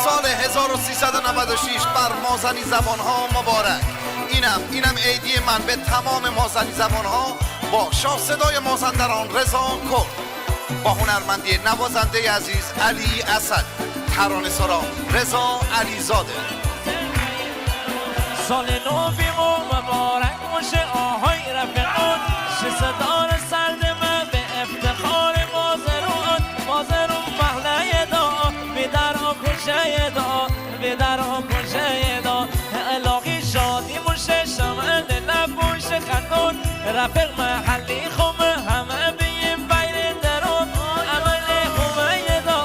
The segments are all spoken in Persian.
سال 1396 بر مازنی زبانها مبارک. اینم عیدی من به تمام مازنی زبانها با شاه صدای مازندران رضا کرد، با هنرمندی نوازنده عزیز علی اسد، ترانه سرا رضا علیزاده. سال نو بیمو مبارک باشه آهای رفیقان، صدار سرد من به افتخار مازرون محله دا بیدر ها کشه دا بیدر ها کشه دا الهی شادی باشه شمعن نبوشه خندون رفیق محلی خومه همه بیم بیر درون عمل خومه دا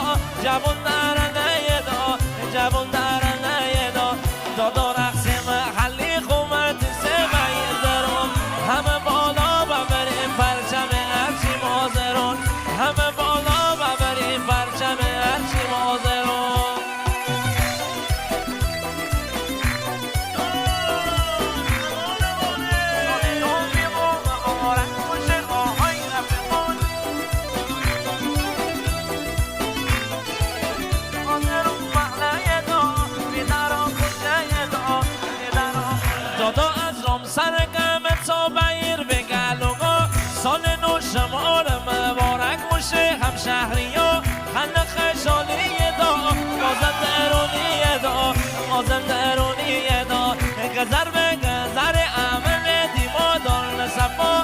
جوان درنه دا جوان درنه دا دادا رقص محلی خومه تسه بیر درون همه بالا ببریم پرچم ارچی مازرون همه بالا ببریم پرچم ارچی مازرون. دادا از رام سرگمت تا بیر به گلوگا سال نو شمار مبارک باشه هم شهری ها خند خشالی دا مازن درونی دا مازن درونی دا گذر به گذر عمل دیما دار نصفا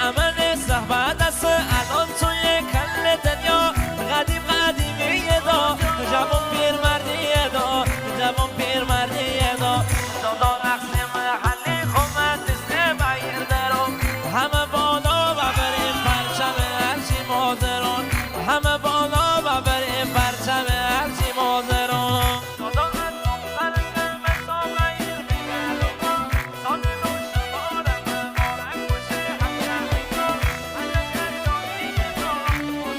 عمل صحبت است الان توی کل دنیا قدیم قدیمی دا جوان پیر مردی دا جوان پیر مردی دا دادا رقص محلی خومت سه بیر درون همه بالا ببریم پرچم هرچی مازرون همه بالا ببریم پرچم هرچی مازرون. دادا از نمسر قیمت تا بیر بگلوگا سال نو شمار مبارک باشه هم شهری ها خند خشالی دا مازن درونی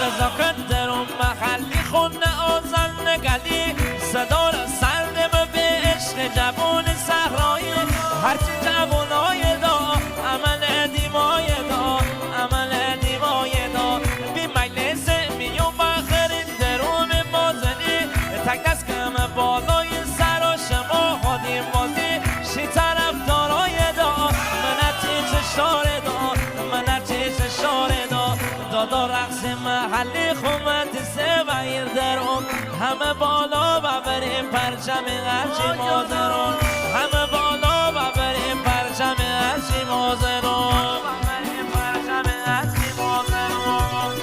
نزاکت درون محلی خونه آزن گلی صدا را سردم به عشق جوان صحرایی هرچی جوانای دا عمل دیمای دا عمل دیمای دا بی مجلس میون بخرین درون مازنی تک دست کم بالای سر و شما خودیم بازی شی طرف دارای دا منتی چشار دا منتی چشار دا دادا رقص محلی خومت سه بیر درون همه بالا ببریم پرچم هرچی مازرون همه بالا ببریم پرچم هرچی مازرون ببریم پرچم هرچی مازرون.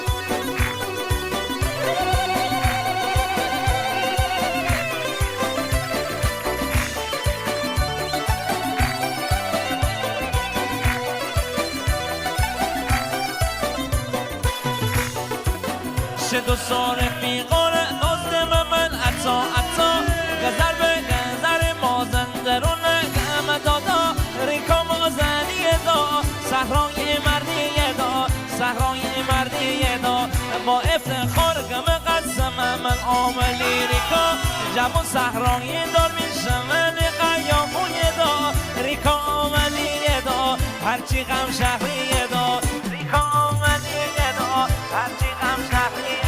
دو سال فیقان نازدم من عطا گذر به گذر مازندرون گم دادا ریکا مازنی دا صحرای مردی دا صحرای مردی دا با افتخار گم قسم من عاملی ریکا جوان صحرای دار میشم من قیامون دا ریکا عاملی دا هرچی غم شهری دا ریکا عاملی دا هرچی غم شهری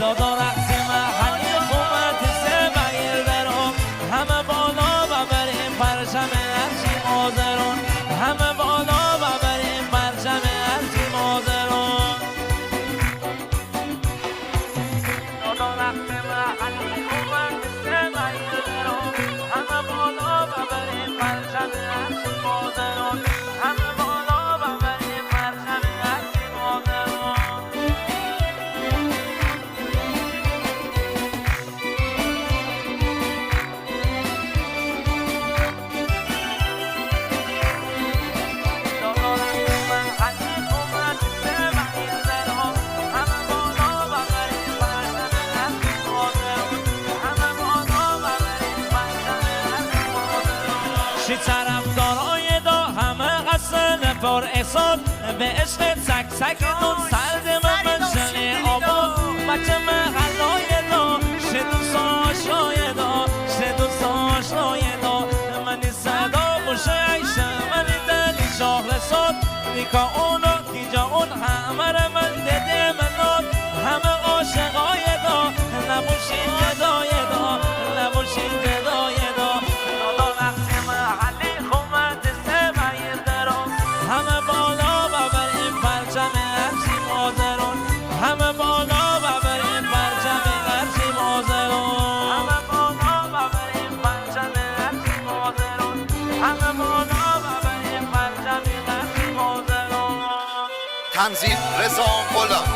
دادا رقص محلی خومت سه بیر درون همه بالا ببریم پرچم هرچی مازرون همه بالا ببریم پرچم هرچی مازرون. دادا رقص محلی خومت سه بیر درون همه بالا ببریم پرچم هرچی مازرون همه بالا ببریم پرچم هرچی مازرون. شی طرفدارای دا همه قصد پر احسان به عشق تک تکتون سرد من شنی آباد بچه محلای آشنای دا شه دوست آشنای دا منی صدا موشه عیشه منی دلی شاخل صد نیکا اونو تیجا اون همه رو من دیده منات همه عاشقای دا نبوشین جدای دا نبوشین جدای دا نادا وقتی محلی خومت سه بیر دران همه بالا ببریم پرچم ارچی مازرون همه بالا ببریم پرچم ارچی مازرون همه بالا ببریم پرچم ارچی مازرون همه بالا ببریم پرچم ارچی مازرون تنظیم رضا غلام